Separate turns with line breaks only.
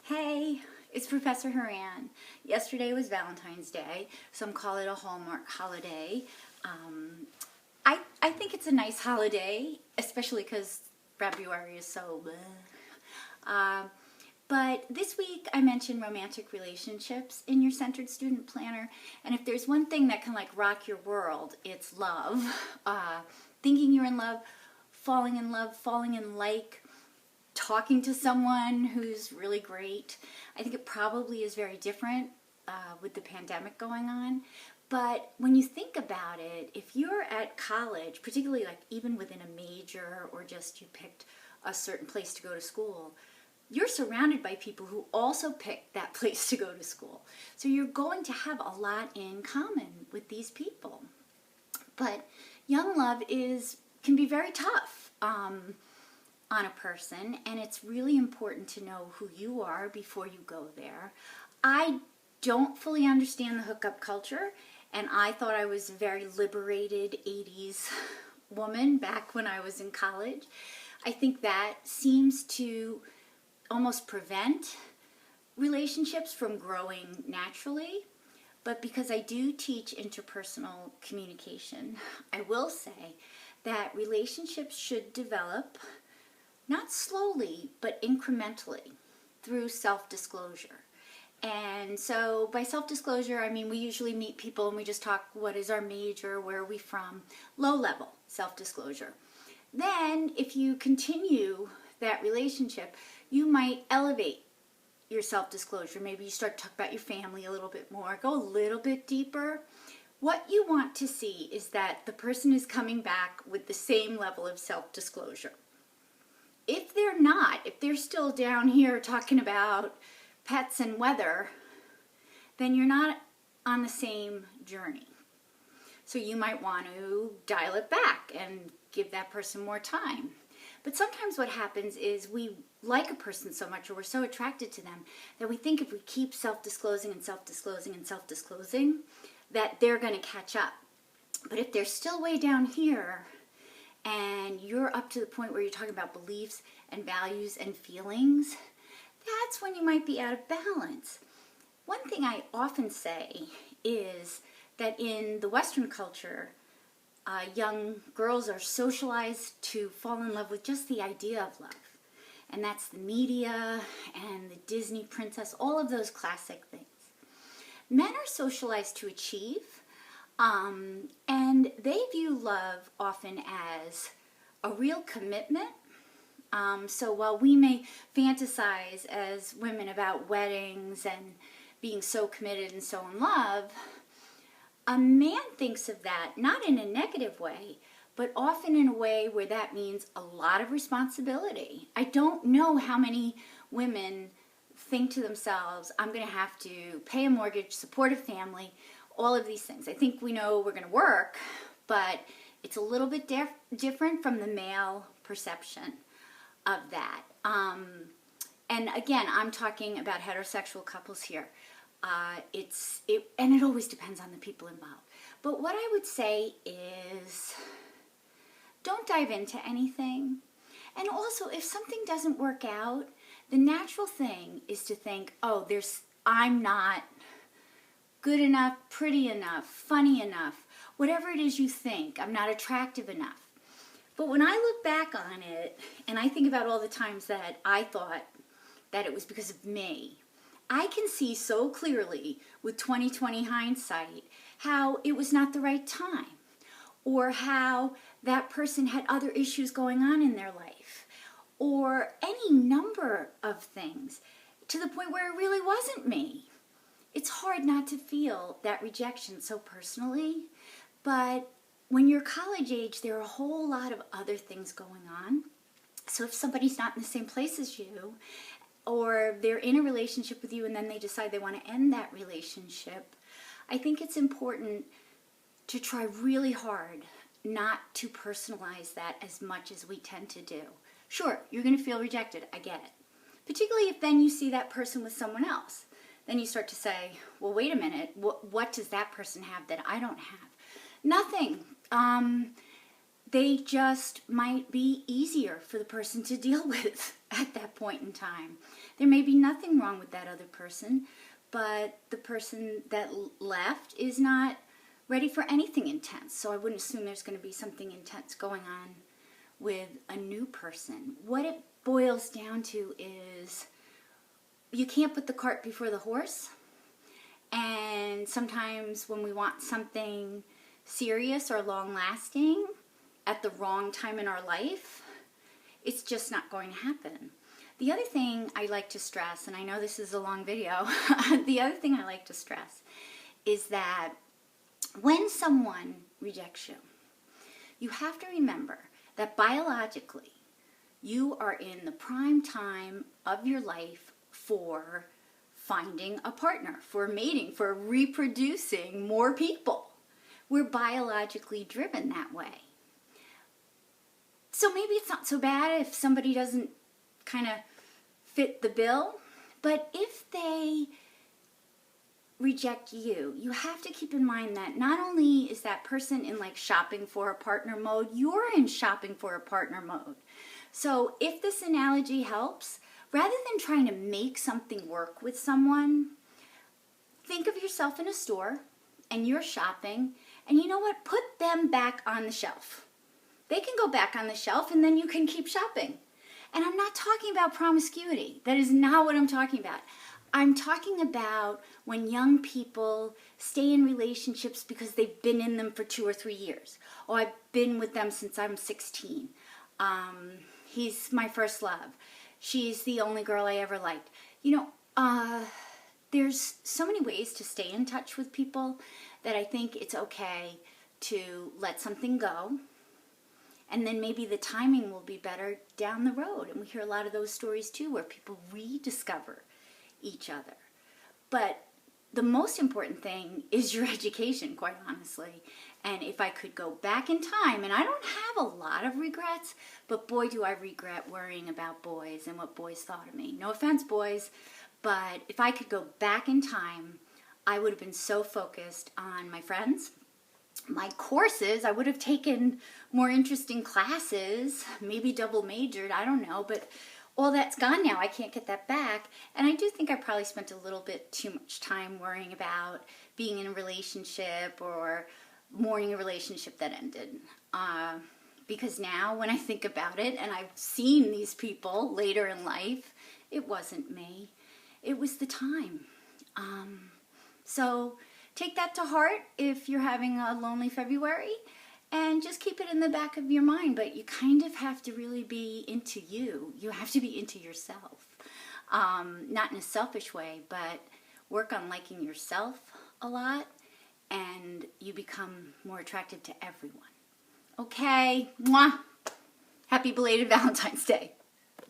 Hey, it's Professor Horan. Yesterday was Valentine's Day. Some call it a Hallmark holiday. I think it's a nice holiday, especially because February is so bleh. But this week I mentioned romantic relationships in your centered student planner. And if there's one thing that can rock your world, it's love. Thinking you're in love, falling in like, talking to someone who's really great. I think it probably is very different with the pandemic going on. But when you think about it, if you're at college, particularly even within a major or just you picked a certain place to go to school, you're surrounded by people who also picked that place to go to school. So you're going to have a lot in common with these people. But young love can be very tough on a person, and it's really important to know who you are before you go there. I don't fully understand the hookup culture, and I thought I was a very liberated 80s woman back when I was in college. I think that seems to almost prevent relationships from growing naturally. But because I do teach interpersonal communication, I will say that relationships should develop not slowly, but incrementally through self-disclosure. And so by self-disclosure, I mean we usually meet people and we just talk, what is our major, where are we from, low-level self-disclosure. Then if you continue that relationship, you might elevate your self-disclosure. Maybe you start to talk about your family a little bit more, go a little bit deeper. What you want to see is that the person is coming back with the same level of self-disclosure. If they're not, if they're still down here talking about pets and weather, then you're not on the same journey. So you might want to dial it back and give that person more time. But sometimes what happens is we like a person so much, or we're so attracted to them, that we think if we keep self-disclosing and self-disclosing and self-disclosing, that they're going to catch up. But if they're still way down here, and you're up to the point where you're talking about beliefs and values and feelings, that's when you might be out of balance. One thing I often say is that in the Western culture, young girls are socialized to fall in love with just the idea of love. And that's the media and the Disney princess, all of those classic things. Men are socialized to achieve, and they view love often as a real commitment. So while we may fantasize as women about weddings and being so committed and so in love, a man thinks of that not in a negative way, but often in a way where that means a lot of responsibility. I don't know how many women think to themselves, I'm going to have to pay a mortgage, support a family, all of these things. I think we know we're going to work, but it's a little bit different from the male perception of that. And again, I'm talking about heterosexual couples here. And it always depends on the people involved. But what I would say is, don't dive into anything. And also, if something doesn't work out, the natural thing is to think, oh, I'm not good enough, pretty enough, funny enough, whatever it is you think, I'm not attractive enough. But when I look back on it, and I think about all the times that I thought that it was because of me, I can see so clearly with 20/20 hindsight how it was not the right time, or how that person had other issues going on in their life, or any number of things, to the point where it really wasn't me. It's hard not to feel that rejection so personally, but when you're college age, there are a whole lot of other things going on. So if somebody's not in the same place as you, or they're in a relationship with you and then they decide they want to end that relationship, I think it's important to try really hard not to personalize that as much as we tend to do. Sure, you're going to feel rejected, I get it. Particularly if then you see that person with someone else. Then you start to say, well, wait a minute, what does that person have that I don't have? Nothing. they just might be easier for the person to deal with at that point in time. There may be nothing wrong with that other person, but the person that left is not ready for anything intense. So I wouldn't assume there's going to be something intense going on with a new person. What it boils down to is you can't put the cart before the horse. And sometimes when we want something serious or long-lasting at the wrong time in our life, it's just not going to happen. The other thing I like to stress, and I know this is a long video, the other thing I like to stress is that when someone rejects you, you have to remember that biologically you are in the prime time of your life for finding a partner, for mating, for reproducing more people. We're biologically driven that way. So maybe it's not so bad if somebody doesn't kind of fit the bill, but if they reject you, you have to keep in mind that not only is that person in like shopping for a partner mode, you're in shopping for a partner mode. So if this analogy helps, rather than trying to make something work with someone, think of yourself in a store and you're shopping, and you know what? Put them back on the shelf. They can go back on the shelf and then you can keep shopping. And I'm not talking about promiscuity. That is not what I'm talking about. I'm talking about when young people stay in relationships because they've been in them for 2 or 3 years. Oh, I've been with them since I'm 16. He's my first love. She's the only girl I ever liked. You know, there's so many ways to stay in touch with people that I think it's okay to let something go. And then maybe the timing will be better down the road. And we hear a lot of those stories too, where people rediscover each other. But the most important thing is your education, quite honestly. And if I could go back in time, and I don't have a lot of regrets, but boy, do I regret worrying about boys and what boys thought of me. No offense, boys, but if I could go back in time, I would have been so focused on my friends, my courses. I would have taken more interesting classes, maybe double majored, I don't know, but all that's gone now. I can't get that back. And I do think I probably spent a little bit too much time worrying about being in a relationship or mourning a relationship that ended. Because now when I think about it, and I've seen these people later in life, it wasn't me. It was the time. So take that to heart if you're having a lonely February, and just keep it in the back of your mind. But you kind of have to really be into you. You have to be into yourself. Not in a selfish way, but work on liking yourself a lot, and you become more attractive to everyone. Okay? Mwah! Happy belated Valentine's Day.